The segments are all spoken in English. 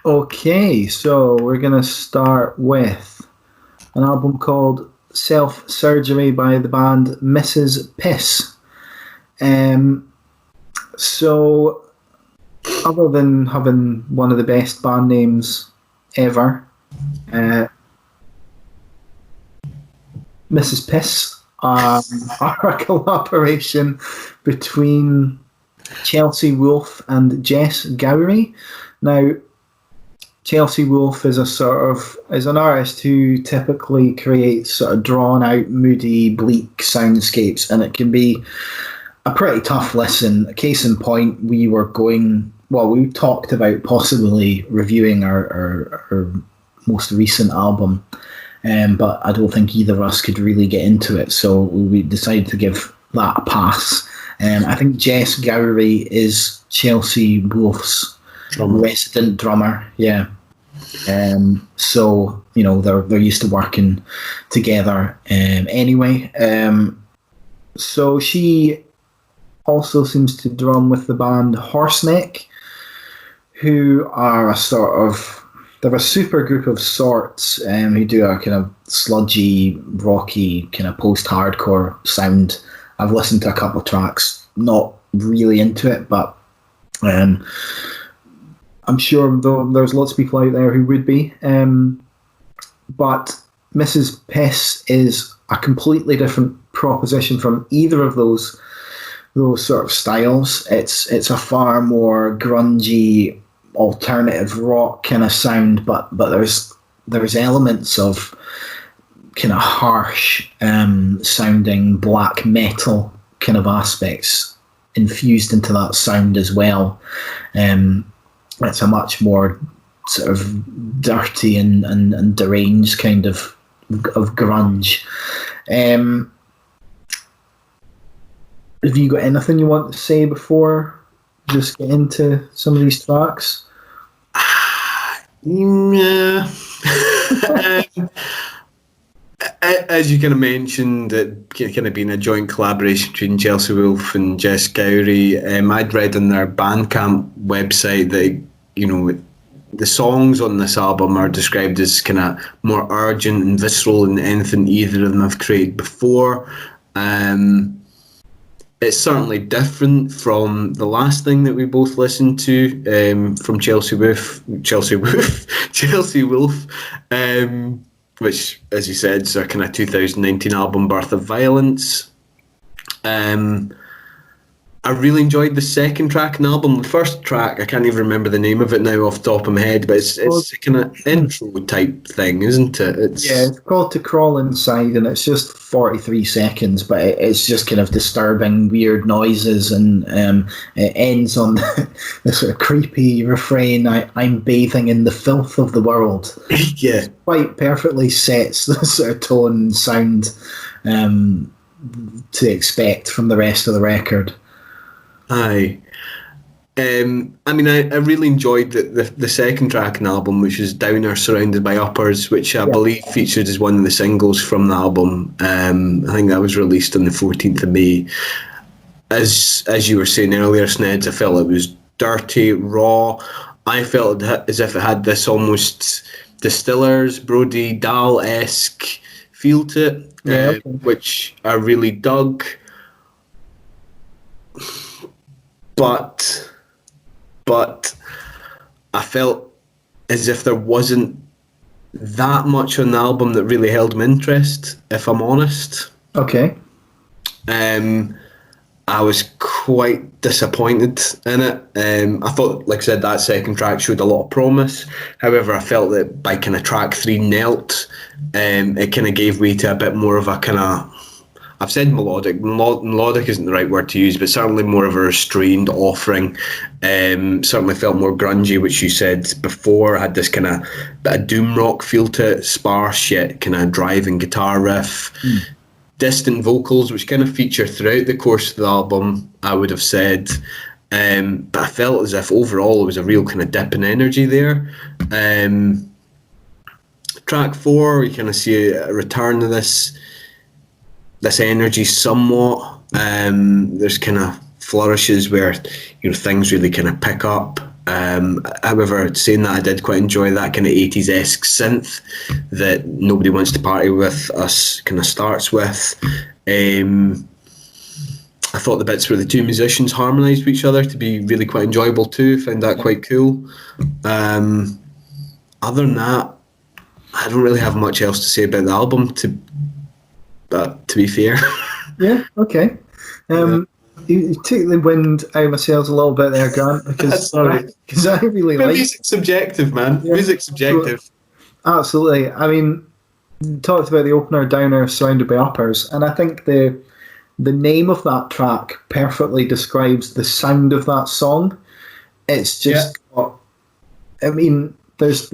Okay, so we're gonna start with an album called Self Surgery by the band Mrs. Piss. Um, so, other than having one of the best band names ever, uh, Mrs. Piss are a collaboration between Chelsea Wolfe and Jess Gowrie. Now, Chelsea Wolfe is an artist who typically creates sort of drawn out, moody, bleak soundscapes, and it can be a pretty tough listen. Case in point, we talked about possibly reviewing our most recent album, but I don't think either of us could really get into it, so we decided to give that a pass. I think Jess Gowrie is Chelsea Wolfe's resident drummer. Yeah. So they're used to working together. Anyway, so she also seems to drum with the band Horseneck, who are they're a super group of sorts, who do a kind of sludgy, rocky, kind of post-hardcore sound. I've listened to a couple of tracks, not really into it, but I'm sure there's lots of people out there who would be. But Mrs. Piss is a completely different proposition from either of those sort of styles. It's a far more grungy, alternative rock kind of sound, but there's elements of kind of harsh sounding black metal kind of aspects infused into that sound as well. It's a much more sort of dirty and deranged kind of grunge. Have you got anything you want to say before just get into some of these tracks? Yeah. As you kind of mentioned, it kind of being a joint collaboration between Chelsea Wolfe and Jess Gowrie. I'd read on their Bandcamp website that the songs on this album are described as kind of more urgent and visceral than anything either of them have created before. It's certainly different from the last thing that we both listened to from Chelsea Wolfe, which, as you said, is a kind of 2019 album, Birth of Violence. I really enjoyed the second track in the album. The first track, I can't even remember the name of it now off the top of my head, but it's a kind of intro type thing, isn't it? It's called To Crawl Inside, and it's just 43 seconds, but it's just kind of disturbing, weird noises, and it ends on the sort of creepy refrain, I'm bathing in the filth of the world. Yeah. Quite perfectly sets the sort of tone and sound to expect from the rest of the record. Aye. I really enjoyed the second track in the album, which is Downer Surrounded by Uppers, which I believe featured as one of the singles from the album. I think that was released on the 14th of May. As you were saying earlier, Snedds, I felt it was dirty, raw. I felt as if it had this almost Distillers, Brody Dahl-esque feel to it, which I really dug. But I felt as if there wasn't that much on the album that really held my interest, if I'm honest. Okay. I was quite disappointed in it. I thought, like I said, that second track showed a lot of promise. However, I felt that by kind of track 3, Knelt, it kind of gave way to a bit more of a kind of, I've said melodic. Melodic isn't the right word to use, but certainly more of a restrained offering. Certainly felt more grungy, which you said before. Had this kind of bit of doom rock feel to it, sparse yet kind of driving guitar riff. Distant vocals, which kind of feature throughout the course of the album, I would have said. But I felt as if overall it was a real kind of dip in energy there. Track 4, you kind of see a return to this energy somewhat. There's kind of flourishes where things really kind of pick up. However, saying that, I did quite enjoy that kind of 80s-esque synth that Nobody Wants to Party With Us kind of starts with. I thought the bits where the two musicians harmonised with each other to be really quite enjoyable too. Found that quite cool. Other than that, I don't really have much else to say about the album, to be fair. Yeah, okay. You took the wind out of my sails a little bit there, Grant, because I really like... Music's subjective, man. Yeah. Music's subjective. Absolutely. I mean, you talked about the opener, downer, surrounded by uppers, and I think the name of that track perfectly describes the sound of that song. It's just... Yeah. I mean, there's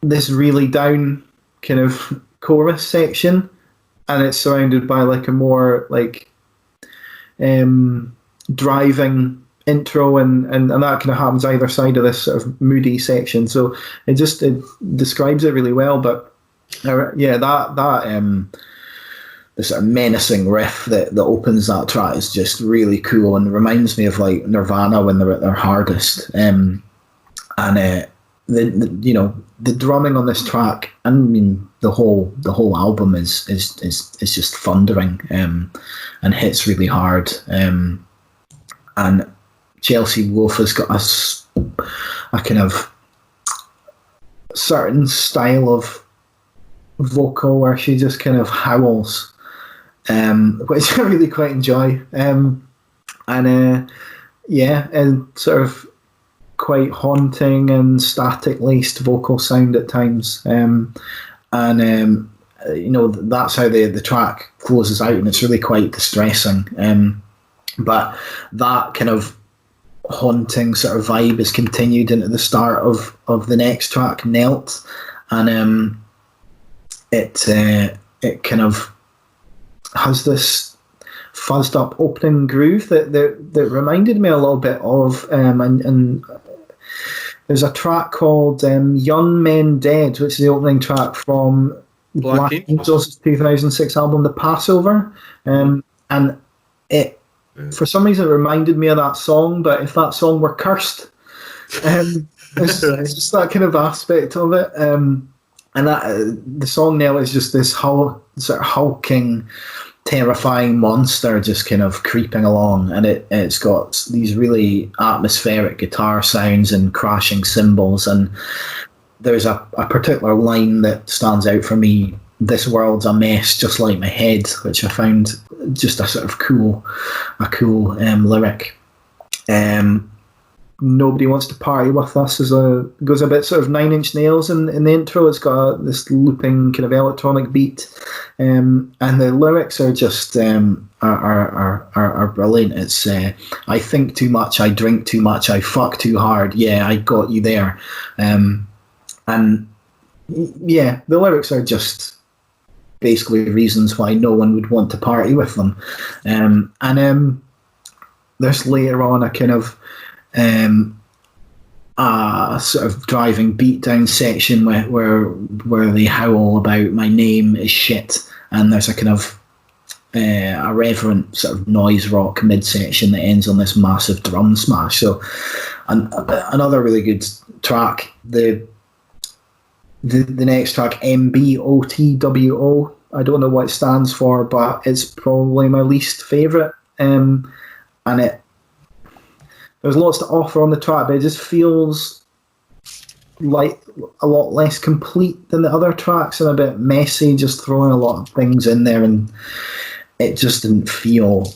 this really down kind of chorus section, and it's surrounded by like a more like driving intro, and that kind of happens either side of this sort of moody section. So it describes it really well. But that the sort of menacing riff that opens that track is just really cool and reminds me of like Nirvana when they're at their hardest. The drumming on this track, I mean the whole album is just thundering and hits really hard. And Chelsea Wolfe has got a kind of certain style of vocal where she just kind of howls, which I really quite enjoy. And sort of quite haunting and static laced vocal sound at times, that's how the track closes out, and it's really quite distressing, but that kind of haunting sort of vibe is continued into the start of the next track, Knelt, and it kind of has this fuzzed up opening groove that reminded me a little bit of and there's a track called Young Men Dead, which is the opening track from Black Angels' 2006 album The Passover, and it for some reason it reminded me of that song, but if that song were cursed, it's just that kind of aspect of it, and that the song now is just this sort of hulking, terrifying monster just kind of creeping along, and it's got these really atmospheric guitar sounds and crashing cymbals, and there's a particular line that stands out for me: "This world's a mess just like my head," which I found just a sort of cool lyric. Nobody Wants to Party With Us goes a bit sort of Nine Inch Nails in the intro. It's got this looping kind of electronic beat, and the lyrics are just are brilliant. It's I think too much, I drink too much, I fuck too hard. Yeah, I got you there, and yeah, the lyrics are just basically reasons why no one would want to party with them. There's later on a kind of sort of driving beatdown section where they howl about my name is shit, and there's a kind of a reverent sort of noise rock midsection that ends on this massive drum smash. So another really good track. The next track, MBOTWO, I don't know what it stands for, but it's probably my least favourite, and there's lots to offer on the track, but it just feels like a lot less complete than the other tracks and a bit messy, just throwing a lot of things in there, and it just didn't feel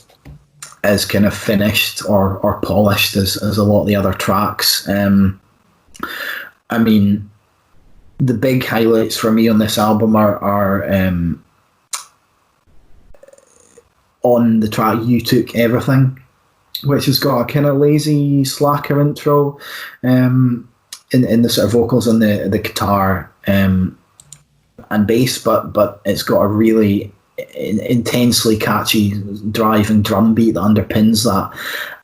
as kind of finished or polished as a lot of the other tracks. I mean, the big highlights for me on this album are on the track You Took Everything, which has got a kind of lazy slacker intro in the sort of vocals on the guitar and bass, but it's got a really intensely catchy driving drum beat that underpins that,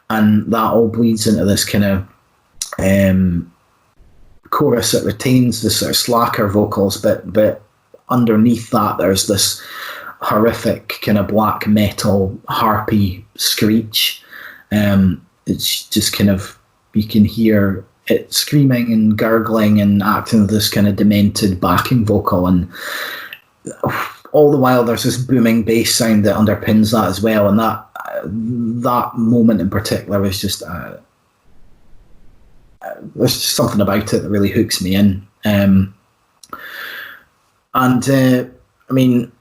and that all bleeds into this kind of chorus that retains the sort of slacker vocals, but underneath that there's this horrific kind of black metal harpy screech. It's just kind of you can hear it screaming and gurgling and acting this kind of demented backing vocal, and all the while there's this booming bass sound that underpins that as well, and that moment in particular is just there's just something about it that really hooks me in. I mean,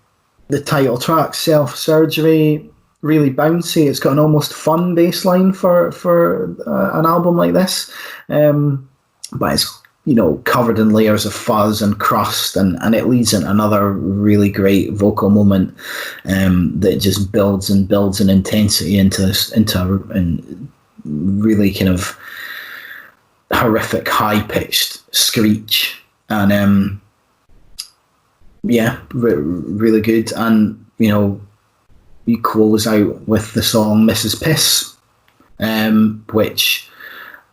the title track, Self Surgery, really bouncy. It's got an almost fun bass line for an album like this, but it's, you know, covered in layers of fuzz and crust, and it leads into another really great vocal moment that just builds and builds in intensity into really kind of horrific high pitched screech, and really good. And you know, you close out with the song Mrs. Piss, which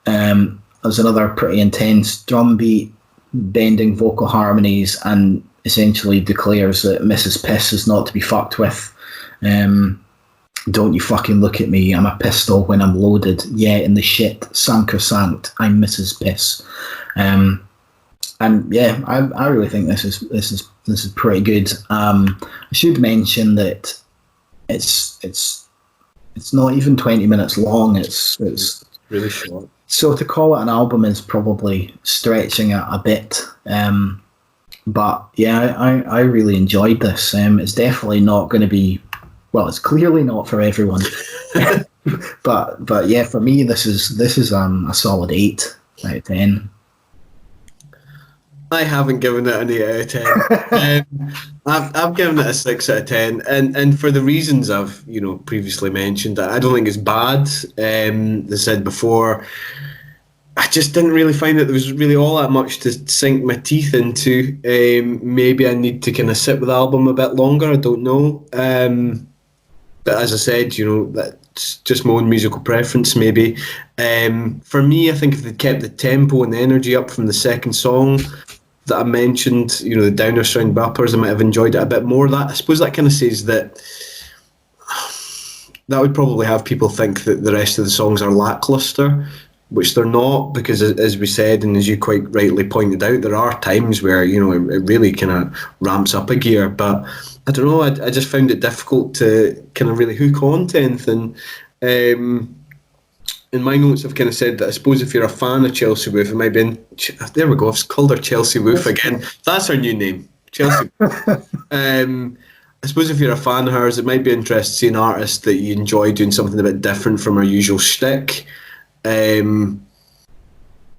is another pretty intense drum beat, bending vocal harmonies, and essentially declares that Mrs. Piss is not to be fucked with. Don't you fucking look at me, I'm a pistol when I'm loaded. Yeah, in the shit, sacrosanct, I'm Mrs. Piss. And yeah, I really think this is pretty good. I should mention that it's not even 20 minutes long. It's really short. So to call it an album is probably stretching it a bit. But yeah, I really enjoyed this. It's definitely not going to be, well, it's clearly not for everyone. but yeah, for me, this is a solid 8 out of 10. I haven't given it an 8 out of 10. I've given it a 6 out of 10, and for the reasons I've previously mentioned, I don't think it's bad. As I said before, I just didn't really find that there was really all that much to sink my teeth into. Maybe I need to kind of sit with the album a bit longer. I don't know. But as I said, that's just my own musical preference, maybe. For me, I think if they'd kept the tempo and the energy up from the second song that I mentioned, the downer sound uppers, I might have enjoyed it a bit more. That, I suppose that kind of says that would probably have people think that the rest of the songs are lackluster, which they're not, because as we said, and as you quite rightly pointed out, there are times where, it really kind of ramps up a gear, but I don't know, I just found it difficult to kind of really hook on to anything. In my notes, I've kind of said that I suppose if you're a fan of Chelsea Wolfe, it might be there we go, I've called her Chelsea Wolfe again. That's her new name, Chelsea Wolfe. I suppose if you're a fan of hers, it might be interesting to see an artist that you enjoy doing something a bit different from her usual shtick. But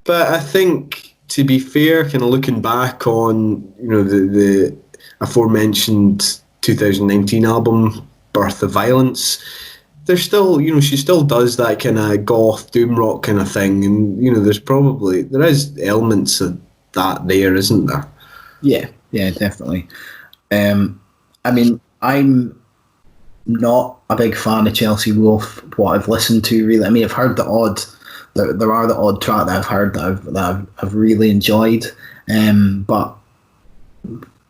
I think, to be fair, kind of looking back on the aforementioned 2019 album Birth of Violence, there's still she still does that kind of goth doom rock kind of thing, and there is elements of that there, isn't there? Yeah, definitely. I mean, I'm not a big fan of Chelsea Wolfe. What I've listened to, really, I mean, I've heard there are the odd track that I've heard that I've really enjoyed, but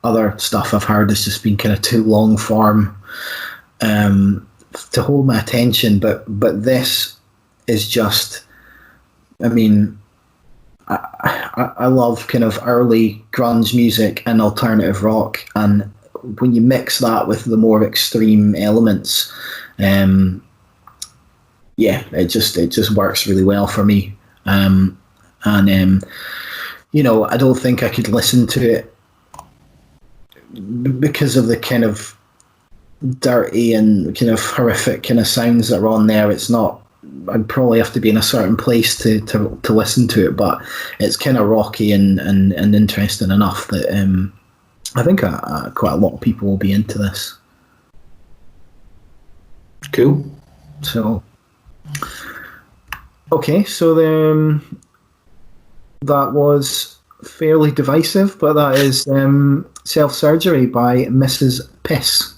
other stuff I've heard has just been kind of too long form to hold my attention. But this is just, I mean, I love kind of early grunge music and alternative rock, and when you mix that with the more extreme elements, it just works really well for me. I don't think I could listen to it because of the kind of dirty and kind of horrific kind of sounds that are on there. It's not, I'd probably have to be in a certain place to listen to it, but it's kind of rocky and interesting enough that I think quite a lot of people will be into this. Cool. So, okay, so then that was fairly divisive, but that is Self Surgery by Mrs. Piss.